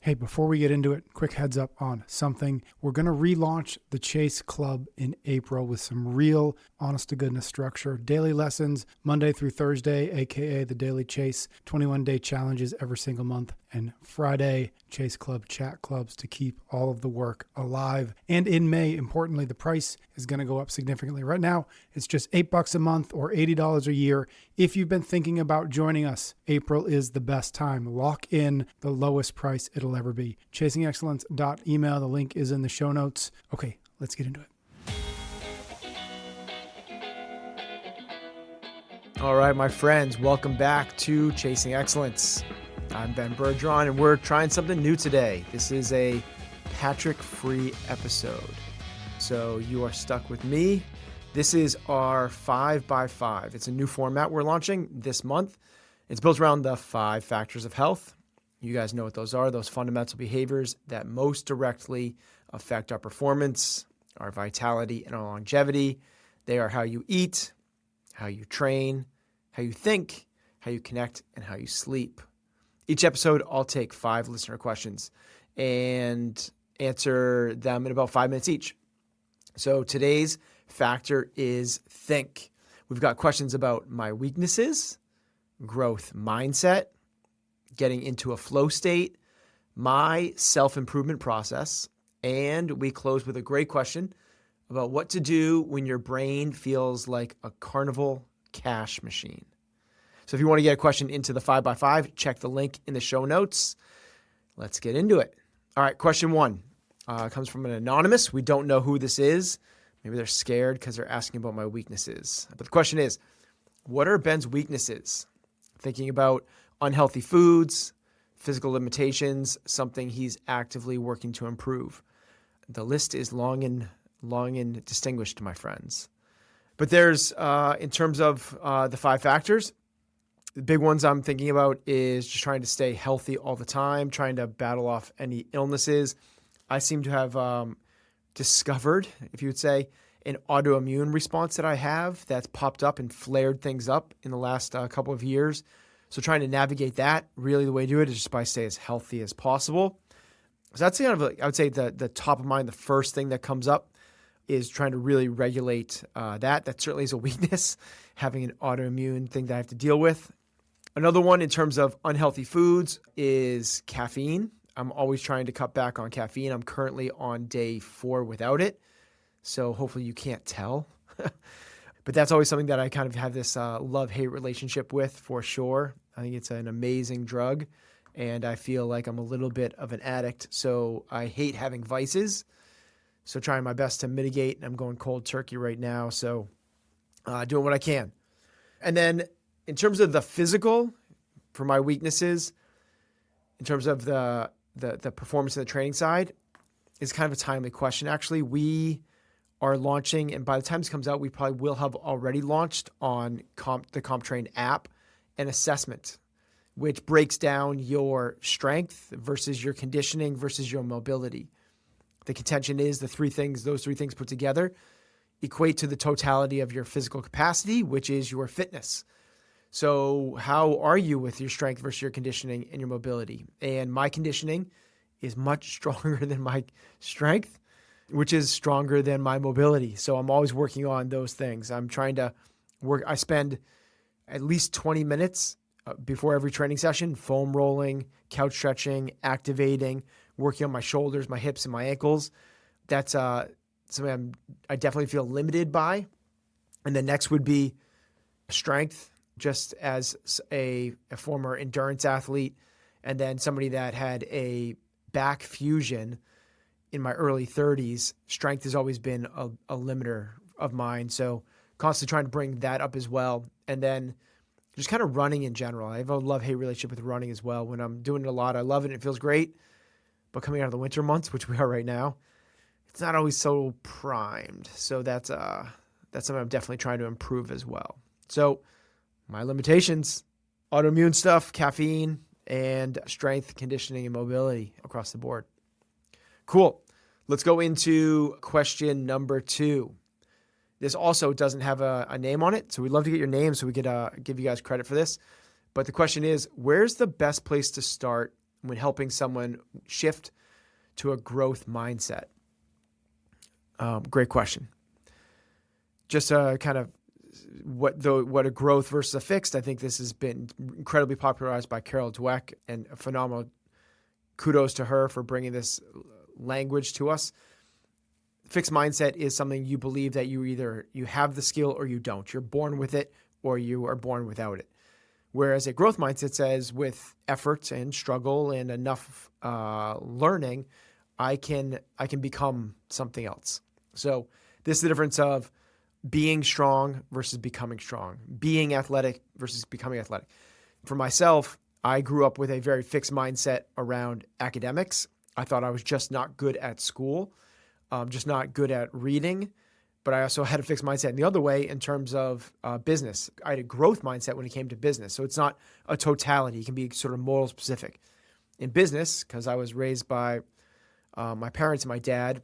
Hey, before we get into it, quick heads up on something. We're going to relaunch the Chase Club in April with some real honest-to-goodness structure. Daily lessons, Monday through Thursday, aka the Daily Chase, 21-day challenges every single month, and Friday, Chase Club chat clubs to keep all of the work alive. And in May, importantly, the price is going to go up significantly. Right now, it's just $8 a month or $80 a year. If you've been thinking about joining us, April is the best time. Lock in the lowest price it'll ever be. ChasingExcellence.email. The link is in the show notes. Okay, let's get into it. All right, my friends, welcome back to Chasing Excellence. I'm Ben Bergeron, and we're trying something new today. This is a Patrick-free episode, so you are stuck with me. This is our 5x5. It's a new format we're launching this month. It's built around the 5 factors of health. You guys know what those are, those fundamental behaviors that most directly affect our performance, our vitality, and our longevity. They are how you eat, how you train, how you think, how you connect, and how you sleep. Each episode, I'll take 5 listener questions and answer them in about 5 minutes each. So today's factor is think. We've got questions about my weaknesses, growth mindset, getting into a flow state, my self-improvement process, and we close with a great question about what to do when your brain feels like a carnival cash machine. So if you want to get a question into the 5x5, check the link in the show notes. Let's get into it. All right, question 1 comes from an anonymous. We don't know who this is. Maybe they're scared because they're asking about my weaknesses. But the question is, what are Ben's weaknesses? Thinking about unhealthy foods, physical limitations, something he's actively working to improve. The list is long and distinguished, my friends. But there's, in terms of the 5 factors, the big ones I'm thinking about is just trying to stay healthy all the time, trying to battle off any illnesses. I seem to have discovered, if you would say, an autoimmune response that I have that's popped up and flared things up in the last couple of years. So trying to navigate that, really the way to do it is just by stay as healthy as possible. So that's kind of like, I would say the top of mind, the first thing that comes up is trying to really regulate that. That certainly is a weakness, having an autoimmune thing that I have to deal with. Another one in terms of unhealthy foods is caffeine. I'm always trying to cut back on caffeine. I'm currently on day 4 without it. So hopefully you can't tell. But that's always something that I kind of have this love-hate relationship with for sure. I think it's an amazing drug, and I feel like I'm a little bit of an addict. So I hate having vices. So trying my best to mitigate, and I'm going cold turkey right now. So doing what I can. And then in terms of the physical, for my weaknesses, in terms of the performance and the training side, is kind of a timely question. Actually, we are launching, and by the time this comes out, we probably will have already launched on the CompTrain app, an assessment, which breaks down your strength versus your conditioning versus your mobility. The contention is those 3 things put together equate to the totality of your physical capacity, which is your fitness. So how are you with your strength versus your conditioning and your mobility? And my conditioning is much stronger than my strength, which is stronger than my mobility. So I'm always working on those things. I'm trying to work. I spend at least 20 minutes before every training session, foam rolling, couch stretching, activating, working on my shoulders, my hips, and my ankles. That's something I definitely feel limited by. And the next would be strength, just as a former endurance athlete, and then somebody that had a back fusion in my early 30s. Strength has always been a limiter of mine. So constantly trying to bring that up as well. And then just kind of running in general. I have a love-hate relationship with running as well. When I'm doing it a lot, I love it. It feels great. But coming out of the winter months, which we are right now, it's not always so primed. So that's something I'm definitely trying to improve as well. So my limitations, autoimmune stuff, caffeine, and strength, conditioning, and mobility across the board. Cool. Let's go into question number 2. This also doesn't have a name on it, so we'd love to get your name so we could give you guys credit for this. But the question is, where's the best place to start when helping someone shift to a growth mindset? Great question. Just kind of what a growth versus a fixed. I think this has been incredibly popularized by Carol Dweck, and a phenomenal kudos to her for bringing this language to us. Fixed mindset is something you believe that you have the skill or you don't. You're born with it or you are born without it. Whereas a growth mindset says with effort and struggle and enough learning, I can become something else. So this is the difference of being strong versus becoming strong, being athletic versus becoming athletic. For myself, I grew up with a very fixed mindset around academics. I thought I was just not good at school, just not good at reading, but I also had a fixed mindset in the other way in terms of business. I had a growth mindset when it came to business. So it's not a totality. It can be sort of moral specific. In business, because I was raised by my parents, and my dad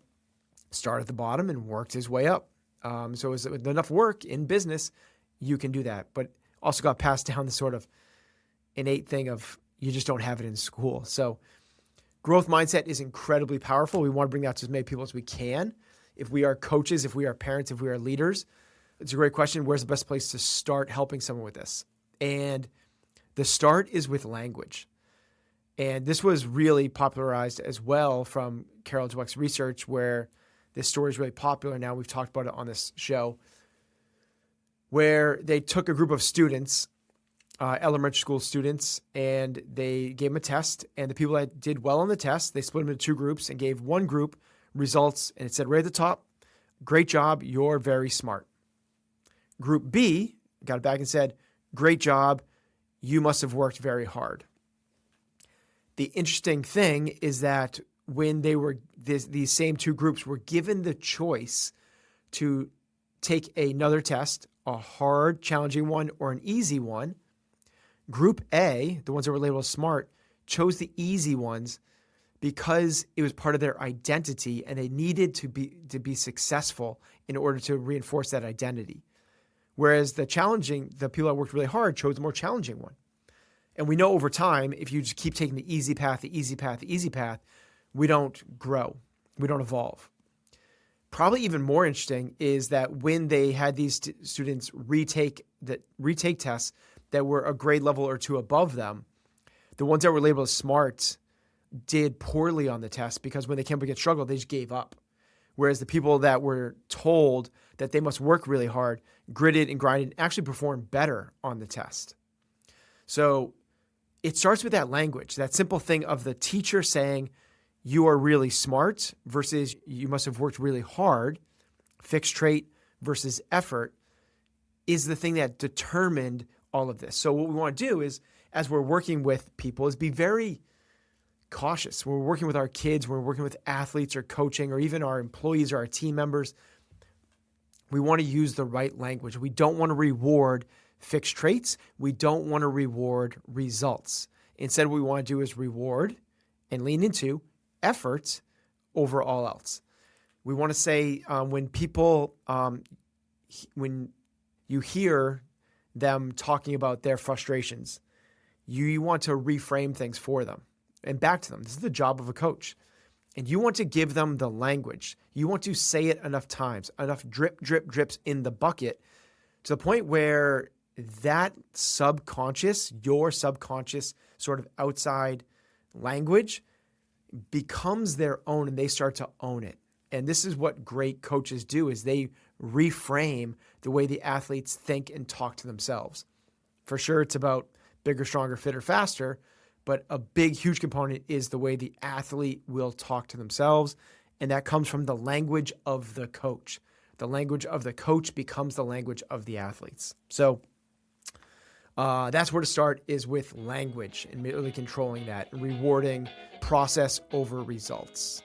started at the bottom and worked his way up. So it was with enough work in business, you can do that. But also got passed down the sort of innate thing of you just don't have it in school. So growth mindset is incredibly powerful. We want to bring that to as many people as we can. If we are coaches, if we are parents, if we are leaders, it's a great question. Where's the best place to start helping someone with this? And the start is with language. And this was really popularized as well from Carol Dweck's research, where this story is really popular now. We've talked about it on this show, where they took a group of students, elementary school students, and they gave them a test. And the people that did well on the test, they split them into two groups and gave one group results. And it said right at the top, great job, you're very smart. Group B got it back and said, great job, you must have worked very hard. The interesting thing is that when they were these same two groups were given the choice to take another test, a hard, challenging one or an easy one, Group A, the ones that were labeled smart, chose the easy ones because it was part of their identity and they needed to be successful in order to reinforce that identity. Whereas the people that worked really hard chose the more challenging one. And we know over time, if you just keep taking the easy path, we don't grow. We don't evolve. Probably even more interesting is that when they had these students retake tests that were a grade level or two above them, the ones that were labeled as smart did poorly on the test because when they came up against struggle, they just gave up. Whereas the people that were told that they must work really hard, gritted and grinded, actually performed better on the test. So it starts with that language, that simple thing of the teacher saying, you are really smart versus you must have worked really hard, fixed trait versus effort, is the thing that determined all of this. So what we want to do is, as we're working with people, is be very cautious. When we're working with our kids, when we're working with athletes or coaching, or even our employees or our team members, we want to use the right language. We don't want to reward fixed traits. We don't want to reward results. Instead, what we want to do is reward and lean into effort over all else. We want to say when people, when you hear them talking about their frustrations, you want to reframe things for them and back to them. This is the job of a coach. And you want to give them the language. You want to say it enough times, enough drips in the bucket to the point where that your subconscious sort of outside language becomes their own and they start to own it. And this is what great coaches do, is they reframe the way the athletes think and talk to themselves. For sure, it's about bigger, stronger, fitter, faster, but a big, huge component is the way the athlete will talk to themselves. And that comes from the language of the coach. The language of the coach becomes the language of the athletes. So that's where to start, is with language and really controlling that and rewarding process over results.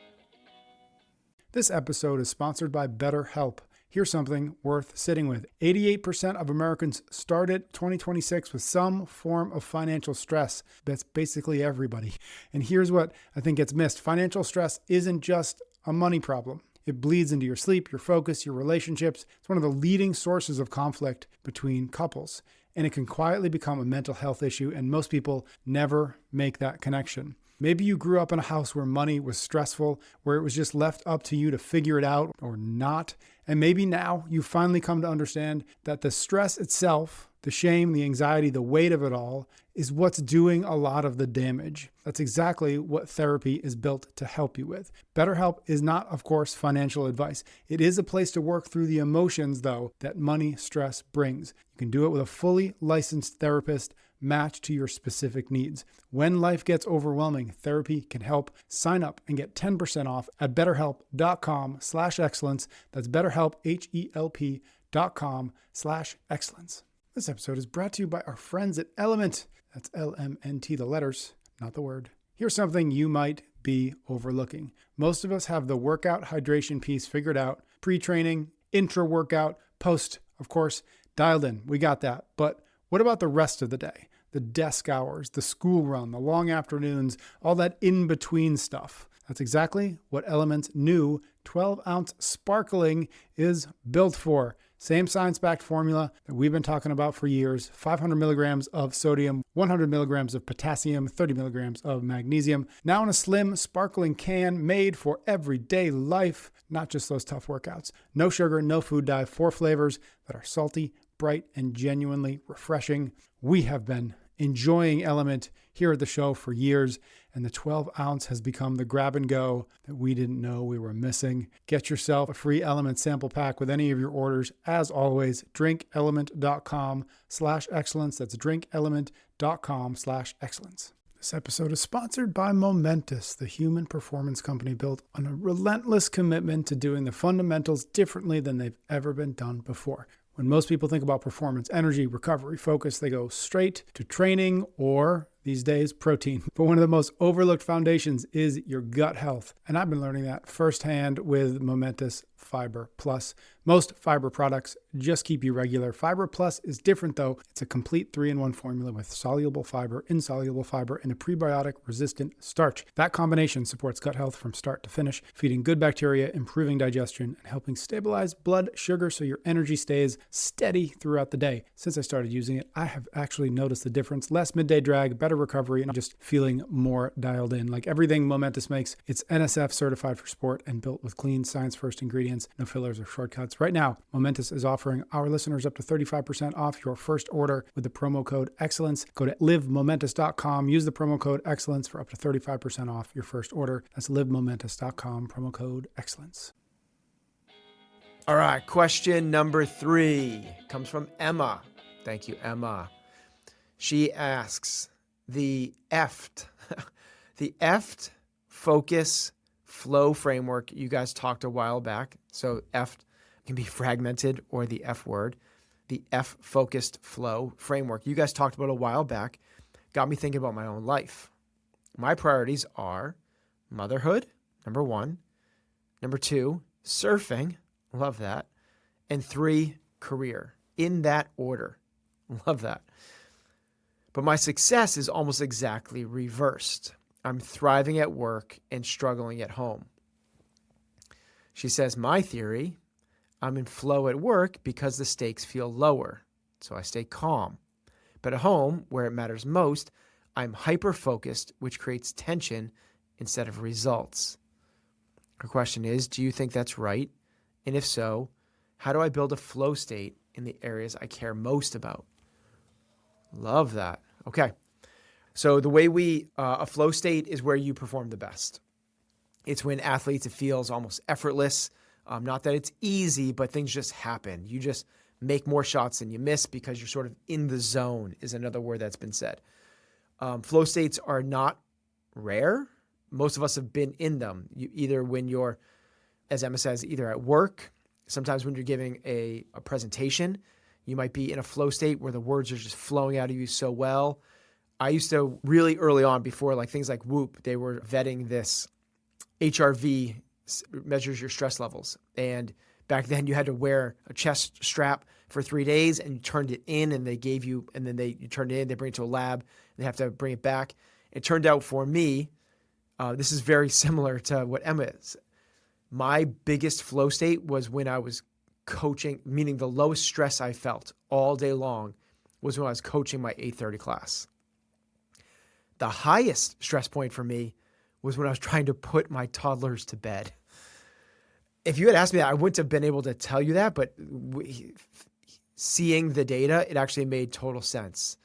This episode is sponsored by BetterHelp. Here's something worth sitting with. 88% of Americans started 2026 with some form of financial stress. That's basically everybody. And here's what I think gets missed. Financial stress isn't just a money problem. It bleeds into your sleep, your focus, your relationships. It's one of the leading sources of conflict between couples. And it can quietly become a mental health issue, and most people never make that connection. Maybe you grew up in a house where money was stressful, where it was just left up to you to figure it out or not. And maybe now you finally come to understand that the stress itself, the shame, the anxiety, the weight of it all is what's doing a lot of the damage. That's exactly what therapy is built to help you with. BetterHelp is not, of course, financial advice. It is a place to work through the emotions, though, that money stress brings. You can do it with a fully licensed therapist matched to your specific needs. When life gets overwhelming, therapy can help. Sign up and get 10% off at betterhelp.com/excellence. That's BetterHelp, HELP.com/excellence. This episode is brought to you by our friends at Element. That's LMNT, the letters, not the word. Here's something you might be overlooking. Most of us have the workout hydration piece figured out, pre-training, intra-workout, post, of course, dialed in. We got that. But what about the rest of the day? The desk hours, the school run, the long afternoons, all that in-between stuff. That's exactly what Element's new 12-ounce sparkling is built for. Same science-backed formula that we've been talking about for years. 500 milligrams of sodium, 100 milligrams of potassium, 30 milligrams of magnesium. Now in a slim, sparkling can made for everyday life, not just those tough workouts. No sugar, no food dye, 4 flavors that are salty, bright, and genuinely refreshing. We have been enjoying Element here at the show for years, and the 12-ounce has become the grab and go that we didn't know we were missing. Get yourself a free Element sample pack with any of your orders. As always, drinkelement.com/excellence. That's drinkelement.com/excellence. This episode is sponsored by Momentous, the human performance company built on a relentless commitment to doing the fundamentals differently than they've ever been done before. When most people think about performance, energy, recovery, focus, they go straight to training or, these days, protein. But one of the most overlooked foundations is your gut health. And I've been learning that firsthand with Momentous Fiber Plus. Most fiber products just keep you regular. Fiber Plus is different though. It's a complete 3-in-1 formula with soluble fiber, insoluble fiber, and a prebiotic-resistant starch. That combination supports gut health from start to finish, feeding good bacteria, improving digestion, and helping stabilize blood sugar so your energy stays steady throughout the day. Since I started using it, I have actually noticed the difference. Less midday drag, better recovery, and just feeling more dialed in. Like everything Momentous makes, it's NSF certified for sport and built with clean, science-first ingredients, no fillers or shortcuts. Right now, Momentous is offering our listeners up to 35% off your first order with the promo code EXCELLENCE. Go to livemomentous.com. Use the promo code EXCELLENCE for up to 35% off your first order. That's livemomentous.com, promo code EXCELLENCE. All right, question number 3 comes from Emma. Thank you, Emma. She asks, the EFT focus flow framework you guys talked a while back. So EFT can be fragmented or the F word. The F focused flow framework you guys talked about a while back got me thinking about my own life. My priorities are motherhood, number 1. Number 2, surfing. Love that. And 3, career. In that order. Love that. But my success is almost exactly reversed. I'm thriving at work and struggling at home. She says, my theory, I'm in flow at work because the stakes feel lower, so I stay calm. But at home, where it matters most, I'm hyper-focused, which creates tension instead of results. Her question is, do you think that's right? And if so, how do I build a flow state in the areas I care most about? Love that. Okay. So the way a flow state is where you perform the best. It's when athletes, it feels almost effortless. Not that it's easy, but things just happen. You just make more shots than you miss because you're sort of in the zone is another word that's been said. Flow states are not rare. Most of us have been in them. Either when you're, as Emma says, either at work, sometimes when you're giving a presentation, you might be in a flow state where the words are just flowing out of you so well. I used to really early on before like things like Whoop, they were vetting this HRV, measures your stress levels. And back then you had to wear a chest strap for 3 days and you turned it in and they gave you, and then you turned it in, they bring it to a lab, and they have to bring it back. It turned out for me, this is very similar to what Emma is. My biggest flow state was when I was coaching, meaning the lowest stress I felt all day long was when I was coaching my 8:30 class. The highest stress point for me was when I was trying to put my toddlers to bed. If you had asked me that, I wouldn't have been able to tell you that, but seeing the data, it actually made total sense.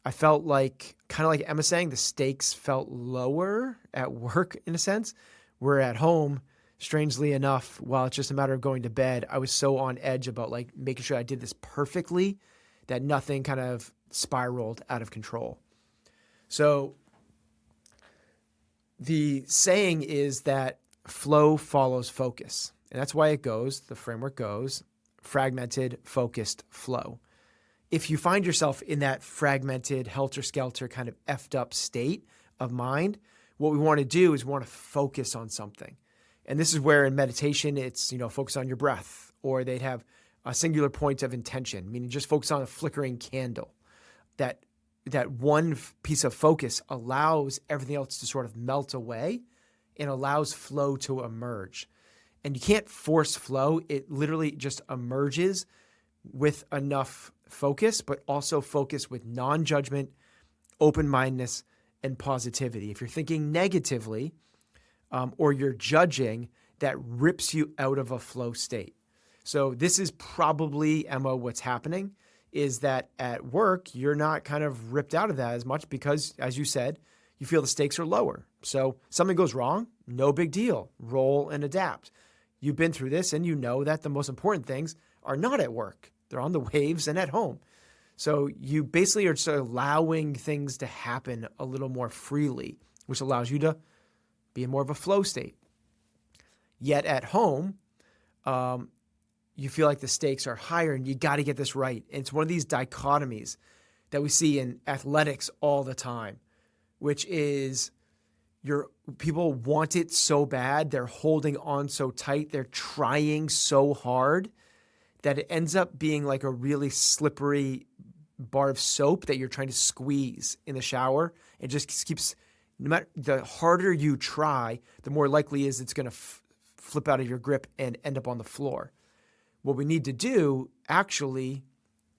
I felt like, kind of like Emma saying, the stakes felt lower at work in a sense, where at home, strangely enough, while it's just a matter of going to bed, I was so on edge about like making sure I did this perfectly that nothing kind of spiraled out of control. So the saying is that flow follows focus. And that's why the framework goes, fragmented, focused flow. If you find yourself in that fragmented, helter-skelter kind of effed up state of mind, what we want to do is we want to focus on something. And this is where in meditation, it's, focus on your breath, or they'd have a singular point of intention, meaning just focus on a flickering candle. That one piece of focus allows everything else to sort of melt away and allows flow to emerge. And you can't force flow. It literally just emerges with enough focus, but also focus with non-judgment, open-mindedness, and positivity. If you're thinking negatively or you're judging, that rips you out of a flow state. So this is probably, Emma, what's happening is that at work, you're not kind of ripped out of that as much because, as you said, you feel the stakes are lower. So something goes wrong, no big deal. Roll and adapt. You've been through this and you know that the most important things are not at work. They're on the waves and at home. So you basically are just allowing things to happen a little more freely, which allows you to be in more of a flow state. Yet at home, you feel like the stakes are higher and you got to get this right. And it's one of these dichotomies that we see in athletics all the time, which is people want it so bad. They're holding on so tight. They're trying so hard that it ends up being like a really slippery bar of soap that you're trying to squeeze in the shower. It just keeps, no matter, the harder you try, the more likely is it's going to flip out of your grip and end up on the floor. What we need to do actually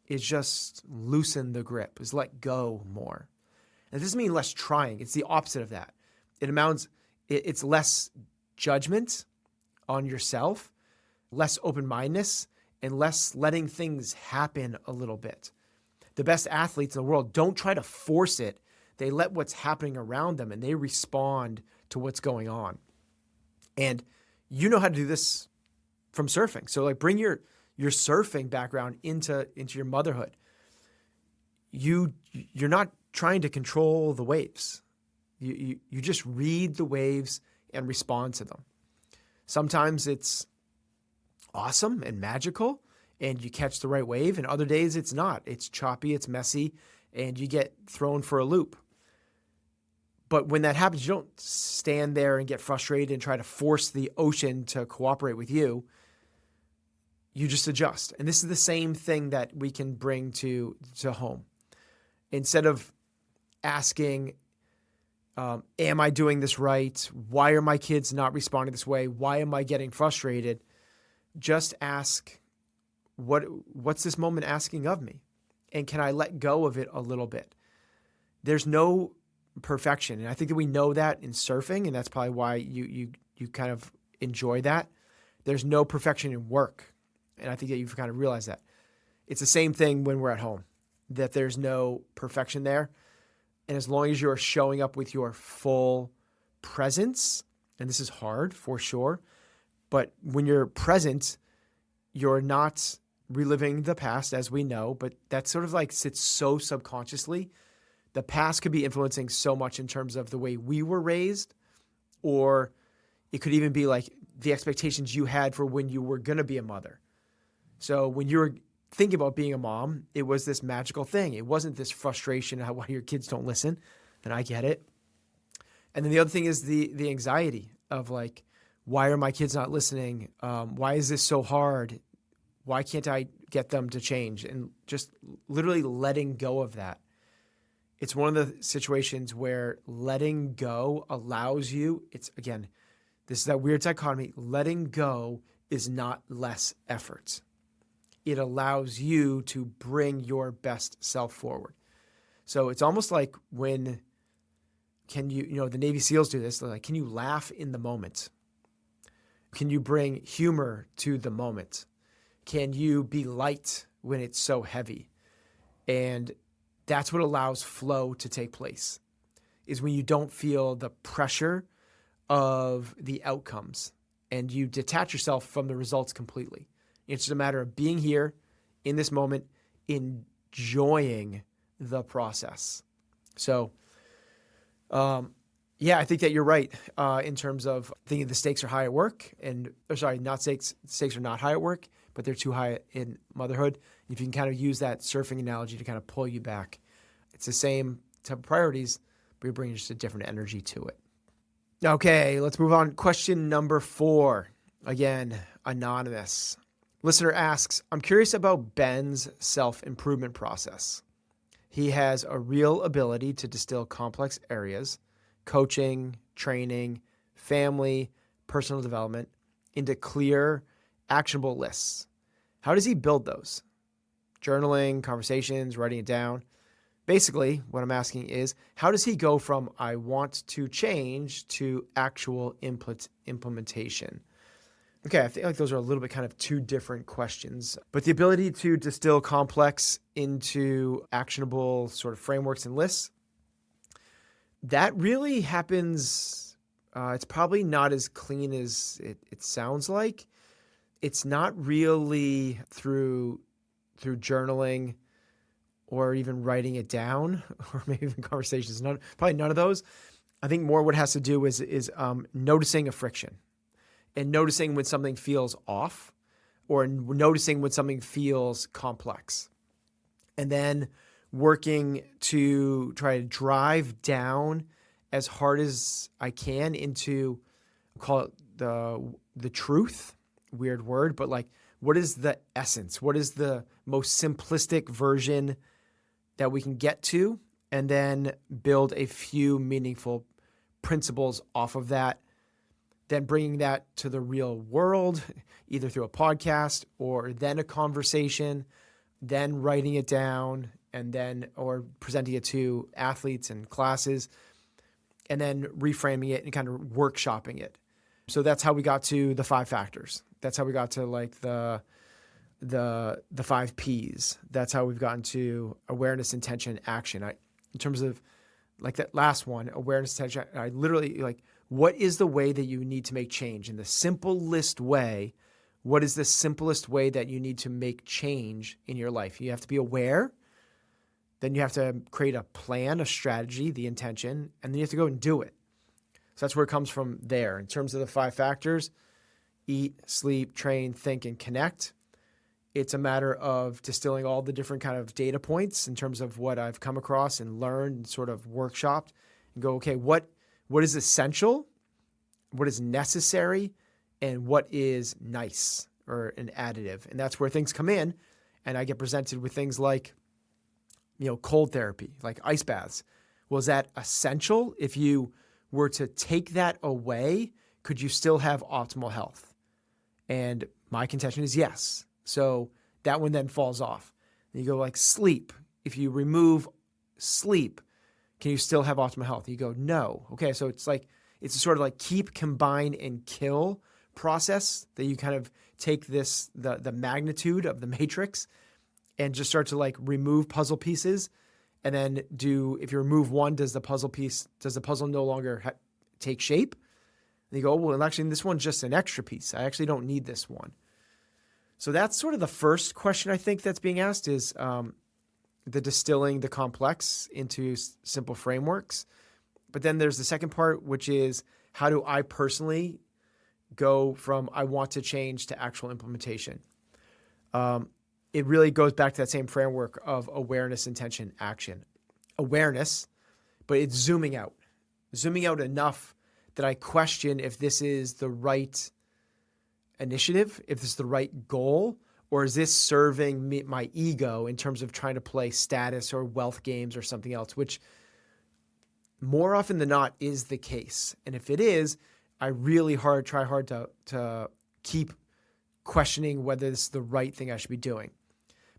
is just loosen the grip, is let go more. And it doesn't mean less trying. It's the opposite of that. It's less judgment on yourself, less open-mindedness, and less letting things happen a little bit. The best athletes in the world don't try to force it. They let what's happening around them and they respond to what's going on. And you know how to do this from surfing. So like bring your surfing background into your motherhood. You're not trying to control the waves. You just read the waves and respond to them. Sometimes it's awesome and magical and you catch the right wave, and other days it's not. It's choppy, it's messy, and you get thrown for a loop. But when that happens, you don't stand there and get frustrated and try to force the ocean to cooperate with you. You just adjust. And this is the same thing that we can bring to home. Instead of asking, am I doing this right? Why are my kids not responding this way? Why am I getting frustrated? Just ask, what's this moment asking of me? And can I let go of it a little bit? There's no perfection. And I think that we know that in surfing, and that's probably why you kind of enjoy that. There's no perfection in work. And I think that you've kind of realized that. It's the same thing when we're at home, that there's no perfection there. And as long as you're showing up with your full presence, and this is hard for sure, but when you're present, you're not reliving the past, as we know, but that sort of like sits so subconsciously. The past could be influencing so much in terms of the way we were raised, or it could even be like the expectations you had for when you were going to be a mother. So when you were thinking about being a mom, it was this magical thing. It wasn't this frustration of why your kids don't listen, and I get it. And then the other thing is the anxiety of like, why are my kids not listening? Why is this so hard? Why can't I get them to change? And just literally letting go of that. It's one of the situations where letting go allows you, it's again, this is that weird dichotomy. Letting go is not less effort. It allows you to bring your best self forward. So it's almost like when can you, the Navy SEALs do this, like, can you laugh in the moment? Can you bring humor to the moment? Can you be light when it's so heavy? And that's what allows flow to take place, is when you don't feel the pressure of the outcomes and you detach yourself from the results completely. It's just a matter of being here in this moment, enjoying the process. So, yeah, I think that you're right in terms of thinking the stakes are high at work, stakes are not high at work, but they're too high in motherhood. If you can kind of use that surfing analogy to kind of pull you back, it's the same type of priorities, but you're bringing just a different energy to it. Okay, let's move on. Question number 4. Again, anonymous. Listener asks, I'm curious about Ben's self-improvement process. He has a real ability to distill complex areas, coaching, training, family, personal development, into clear, actionable lists. How does he build those? Journaling, conversations, writing it down. Basically, what I'm asking is, how does he go from I want to change to actual implementation? Okay, I feel like those are a little bit kind of two different questions, but the ability to distill complex into actionable sort of frameworks and lists, that really happens. It's probably not as clean as it sounds like. It's not really through journaling or even writing it down, or maybe even conversations. Probably none of those. I think more what it has to do is noticing a friction and noticing when something feels off, or noticing when something feels complex, and then working to try to drive down as hard as I can into, call it the truth, weird word, but like, what is the essence? What is the most simplistic version that we can get to, and then build a few meaningful principles off of that, then bringing that to the real world, either through a podcast or then a conversation, then writing it down, and then, or presenting it to athletes and classes, and then reframing it and kind of workshopping it. So that's how we got to the 5 factors. That's how we got to like the 5 Ps. That's how we've gotten to awareness, intention, action. In terms of like that last one, awareness, intention, I literally like, what is the way that you need to make change in the simplest way? What is the simplest way that you need to make change in your life? You have to be aware. Then you have to create a plan, a strategy, the intention, and then you have to go and do it. So that's where it comes from there. In terms of the 5 factors, eat, sleep, train, think, and connect. It's a matter of distilling all the different kind of data points in terms of what I've come across and learned and sort of workshopped, and go, okay, what is essential, what is necessary, and what is nice or an additive. And that's where things come in. And I get presented with things like, cold therapy, like ice baths. Was that essential? If you were to take that away, could you still have optimal health? And my contention is yes. So that one then falls off. And you go like sleep. If you remove sleep, can you still have optimal health? You go, no. Okay, so it's a sort of like keep, combine, and kill process that you kind of take the magnitude of the matrix and just start to like remove puzzle pieces, and then if you remove one, does the puzzle no longer take shape? And you go, well, actually, this one's just an extra piece. I actually don't need this one. So that's sort of the first question I think that's being asked, is the distilling the complex into simple frameworks. But then there's the second part, which is how do I personally go from I want to change to actual implementation? It really goes back to that same framework of awareness, intention, action. Awareness, but it's zooming out enough that I question if this is the right initiative, if this is the right goal, or is this serving my ego in terms of trying to play status or wealth games or something else, which more often than not is the case. And if it is, I really try hard to keep questioning whether this is the right thing I should be doing.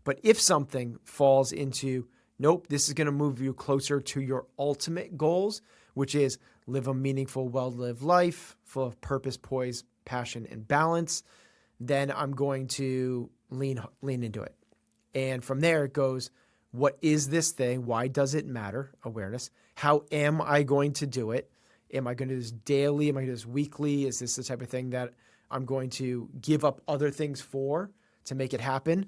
But if something falls into, nope, this is going to move you closer to your ultimate goals, which is live a meaningful, well-lived life full of purpose, poise, passion, and balance, then I'm going to lean into it. And from there, it goes, what is this thing? Why does it matter? Awareness. How am I going to do it? Am I going to do this daily? Am I going to do this weekly? Is this the type of thing that I'm going to give up other things for to make it happen?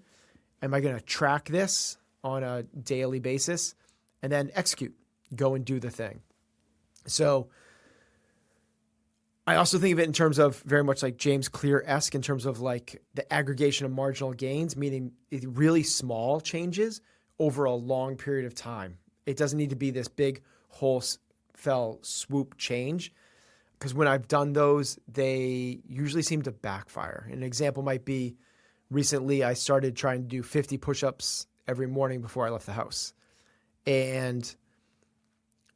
Am I going to track this on a daily basis and then execute, go and do the thing? So I also think of it in terms of very much like James Clear-esque in terms of like the aggregation of marginal gains, meaning really small changes over a long period of time. It doesn't need to be this big wholesale swoop change, because when I've done those, they usually seem to backfire. An example might be recently I started trying to do 50 push-ups every morning before I left the house. And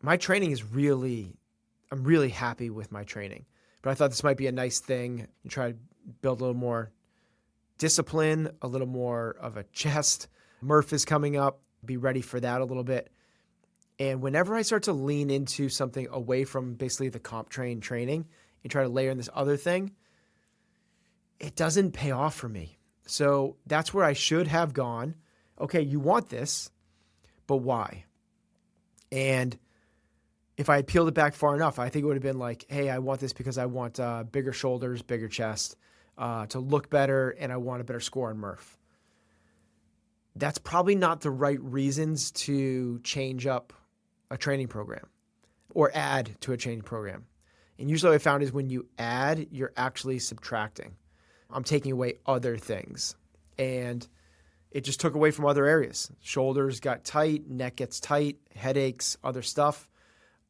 my training is I'm really happy with my training. But I thought this might be a nice thing and try to build a little more discipline, a little more of a chest. Murph is coming up. Be ready for that a little bit. And whenever I start to lean into something away from basically the comp training and try to layer in this other thing, it doesn't pay off for me. So that's where I should have gone. Okay, you want this, but why? And if I had peeled it back far enough, I think it would have been like, hey, I want this because I want bigger shoulders, bigger chest, to look better, and I want a better score on Murph. That's probably not the right reasons to change up a training program or add to a training program. And usually what I found is when you add, you're actually subtracting. I'm taking away other things. And it just took away from other areas. Shoulders got tight, neck gets tight, headaches, other stuff.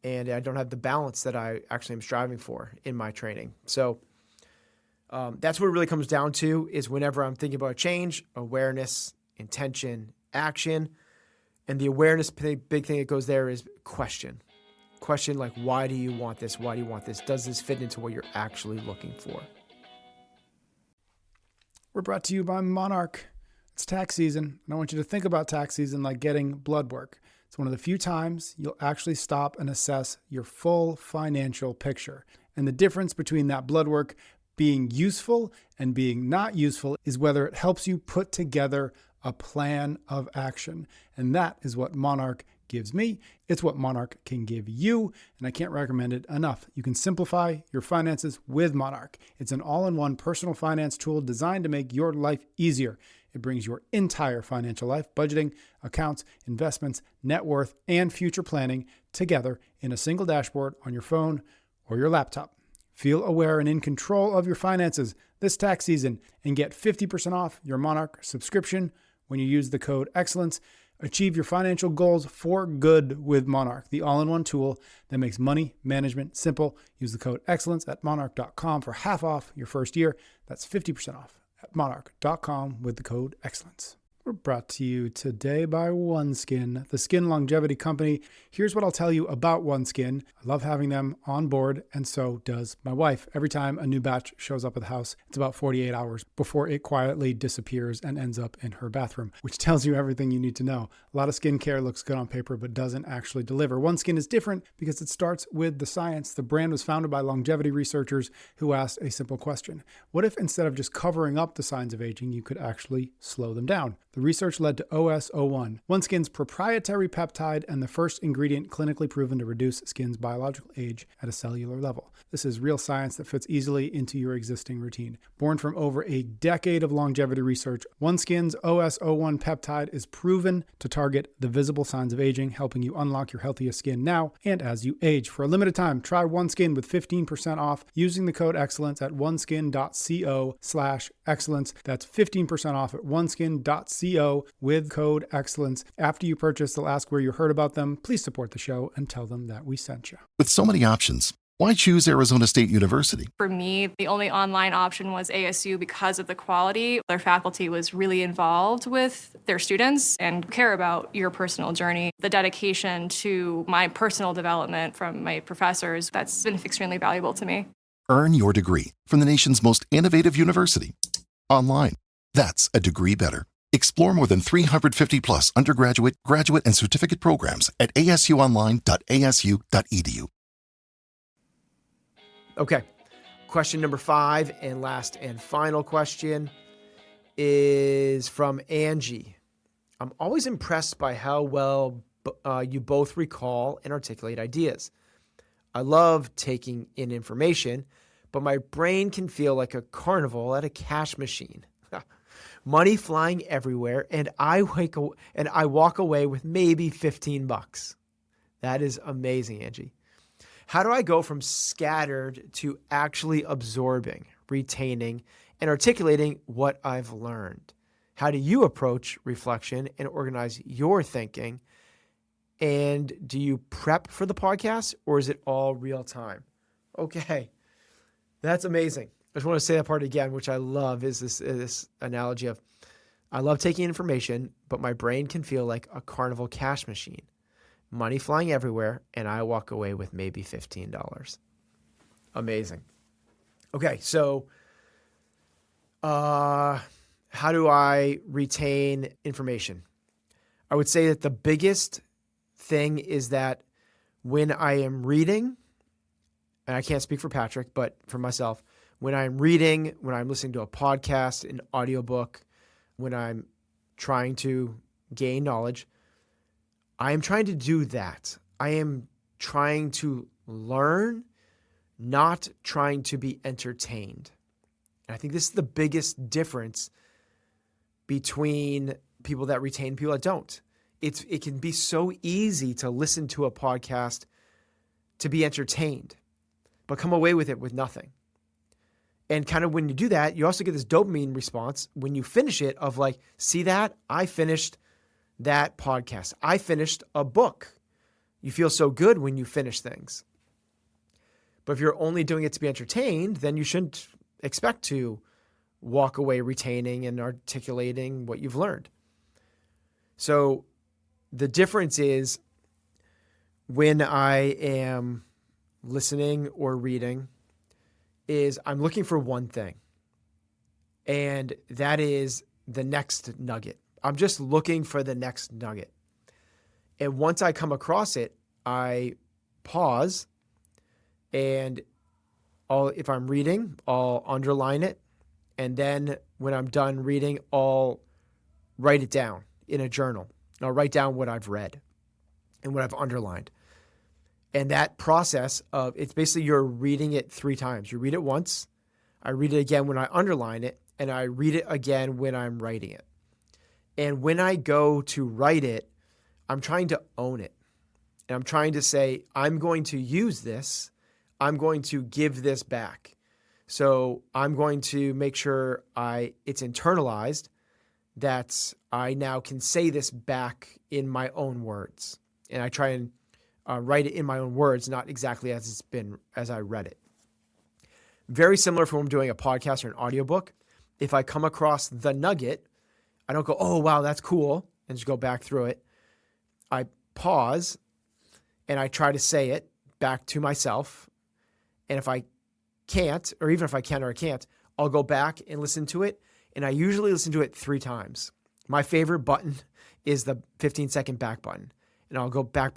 And I don't have the balance that I actually am striving for in my training. So that's what it really comes down to, is whenever I'm thinking about a change, awareness, intention, action. And the awareness big thing that goes there is question. Question like, why do you want this? Why do you want this? Does this fit into what you're actually looking for? We're brought to you by Monarch. It's tax season, and I want you to think about tax season like getting blood work. It's one of the few times you'll actually stop and assess your full financial picture. And the difference between that blood work being useful and being not useful is whether it helps you put together a plan of action. And that is what Monarch gives me. It's what Monarch can give you, and I can't recommend it enough. You can simplify your finances with Monarch. It's an all-in-one personal finance tool designed to make your life easier. It brings your entire financial life, budgeting, accounts, investments, net worth, and future planning together in a single dashboard on your phone or your laptop. Feel aware and in control of your finances this tax season and get 50% off your Monarch subscription when you use the code EXCELLENCE. Achieve your financial goals for good with Monarch, the all-in-one tool that makes money management simple. Use the code EXCELLENCE at monarch.com for half off your first year. That's 50% off at monarch.com with the code EXCELLENCE. We're brought to you today by OneSkin, the skin longevity company. Here's what I'll tell you about OneSkin. I love having them on board, and so does my wife. Every time a new batch shows up at the house, it's about 48 hours before it quietly disappears and ends up in her bathroom, which tells you everything you need to know. A lot of skincare looks good on paper, but doesn't actually deliver. OneSkin is different because it starts with the science. The brand was founded by longevity researchers who asked a simple question. What if instead of just covering up the signs of aging, you could actually slow them down? The research led to OS01, OneSkin's proprietary peptide and the first ingredient clinically proven to reduce skin's biological age at a cellular level. This is real science that fits easily into your existing routine. Born from over a decade of longevity research, OneSkin's OS01 peptide is proven to target the visible signs of aging, helping you unlock your healthiest skin now and as you age. For a limited time, try OneSkin with 15% off using the code EXCELLENCE at oneskin.co/excellence. That's 15% off at oneskin.co with code EXCELLENCE. After you purchase, they'll ask where you heard about them. Please support the show and tell them that we sent you. With so many options, why choose Arizona State University? For me, the only online option was ASU because of the quality. Their faculty was really involved with their students and care about your personal journey. The dedication to my personal development from my professors, that's been extremely valuable to me. Earn your degree from the nation's most innovative university. Online. That's a degree better. Explore more than 350 plus undergraduate, graduate, and certificate programs at asuonline.asu.edu. Okay. Question number 5 and last and final question is from Angie. I'm always impressed by how well you both recall and articulate ideas. I love taking in information, but my brain can feel like a carnival at a cash machine. Money flying everywhere, and I walk away with maybe $15. That is amazing, Angie. How do I go from scattered to actually absorbing, retaining, and articulating what I've learned? How do you approach reflection and organize your thinking? And do you prep for the podcast, or is it all real time? Okay, that's amazing. I just want to say that part again, which I love, is this analogy of I love taking information, but my brain can feel like a carnival cash machine. Money flying everywhere, and I walk away with maybe $15. Amazing. Okay, so how do I retain information? I would say that the biggest thing is that when I am reading, and I can't speak for Patrick, but for myself, when I'm reading, when I'm listening to a podcast, an audiobook, when I'm trying to gain knowledge, I am trying to do that. I am trying to learn, not trying to be entertained. And I think this is the biggest difference between people that retain and people that don't. It can be so easy to listen to a podcast to be entertained, but come away with it with nothing. And kind of when you do that, you also get this dopamine response when you finish it of like, see that? I finished that podcast. I finished a book. You feel so good when you finish things. But if you're only doing it to be entertained, then you shouldn't expect to walk away retaining and articulating what you've learned. So the difference is when I am listening or reading is I'm looking for one thing, and that is the next nugget. I'm just looking for the next nugget. And once I come across it, I pause, and if I'm reading, I'll underline it. And then when I'm done reading, I'll write it down in a journal. I'll write down what I've read and what I've underlined. And that process of, it's basically you're reading it 3 times. You read it once, I read it again when I underline it, and I read it again when I'm writing it. And when I go to write it, I'm trying to own it. And I'm trying to say, I'm going to use this. I'm going to give this back. So I'm going to make sure it's internalized, that I now can say this back in my own words. And I try and write it in my own words, not exactly as I read it. Very similar from when I'm doing a podcast or an audiobook. If I come across the nugget, I don't go, oh, wow, that's cool, and just go back through it. I pause and I try to say it back to myself. And if I can't, or even if I can or I can't, I'll go back and listen to it. And I usually listen to it 3 times. My favorite button is the 15-second back button. And I'll go back,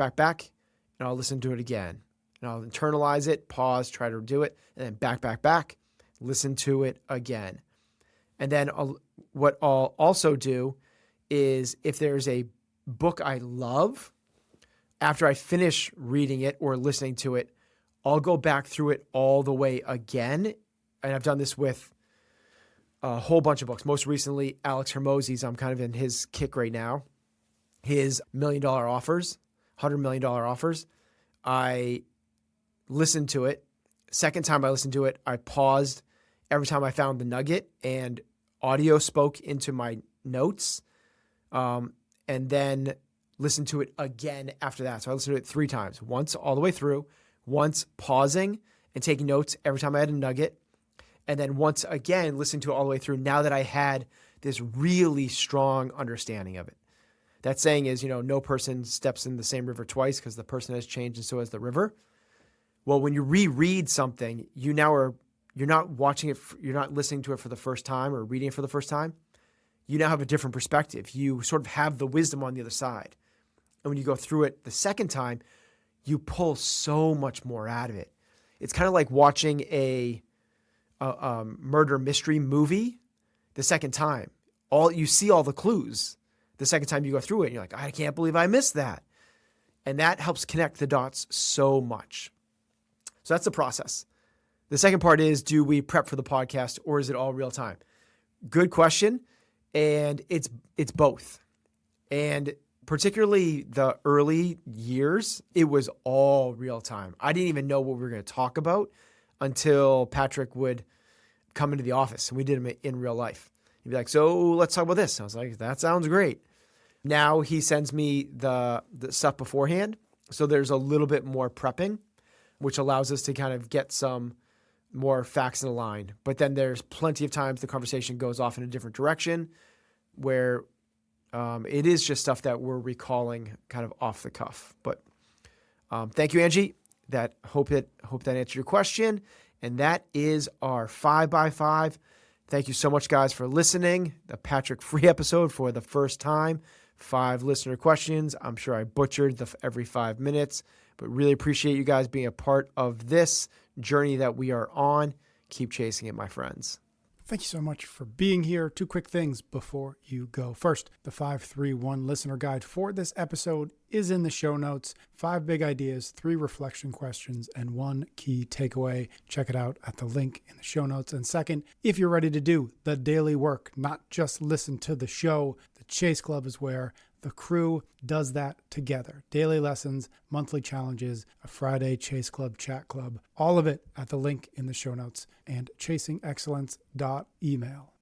and I'll listen to it again. And I'll internalize it, pause, try to do it, and then back, listen to it again. And then what I'll also do is if there's a book I love, after I finish reading it or listening to it, I'll go back through it all the way again. And I've done this with a whole bunch of books. Most recently, Alex Hermosi's, I'm kind of in his kick right now. His $1 million offers, $100 million offers. I listened to it. Second time I listened to it, I paused every time I found the nugget and audio spoke into my notes, and then listened to it again after that. So I listened to it 3 times, once all the way through, once pausing and taking notes every time I had a nugget, and then once again listening to it all the way through now that I had this really strong understanding of it. That saying is, no person steps in the same river twice because the person has changed and so has the river. Well, when you reread something, you're not watching it, you're not listening to it for the first time or reading it for the first time. You now have a different perspective. You sort of have the wisdom on the other side. And when you go through it the second time, you pull so much more out of it. It's kind of like watching a murder mystery movie the second time. You see all the clues the second time you go through it, and you're like, I can't believe I missed that. And that helps connect the dots so much. So that's the process. The second part is, do we prep for the podcast or is it all real time? Good question. And it's both. And particularly the early years, it was all real time. I didn't even know what we were going to talk about until Patrick would come into the office and we did them in real life. He'd be like, so let's talk about this. I was like, that sounds great. Now he sends me the stuff beforehand. So there's a little bit more prepping, which allows us to kind of get some more facts in a line. But then there's plenty of times the conversation goes off in a different direction where it is just stuff that we're recalling kind of off the cuff. But thank you, Angie. Hope that answered your question. And that is our 5x5. Thank you so much, guys, for listening. The Patrick Free episode for the first time. 5 listener questions. I'm sure I butchered every 5 minutes, but really appreciate you guys being a part of this journey that we are on. Keep chasing it, my friends. Thank you so much for being here. 2 quick things before you go. First, the 531 listener guide for this episode is in the show notes. 5 big ideas, 3 reflection questions, and 1 key takeaway. Check it out at the link in the show notes. And second, if you're ready to do the daily work, not just listen to the show, the Chase Club is where the crew does that together. Daily lessons, monthly challenges, a Friday Chase Club chat club, all of it at the link in the show notes and chasingexcellence.email.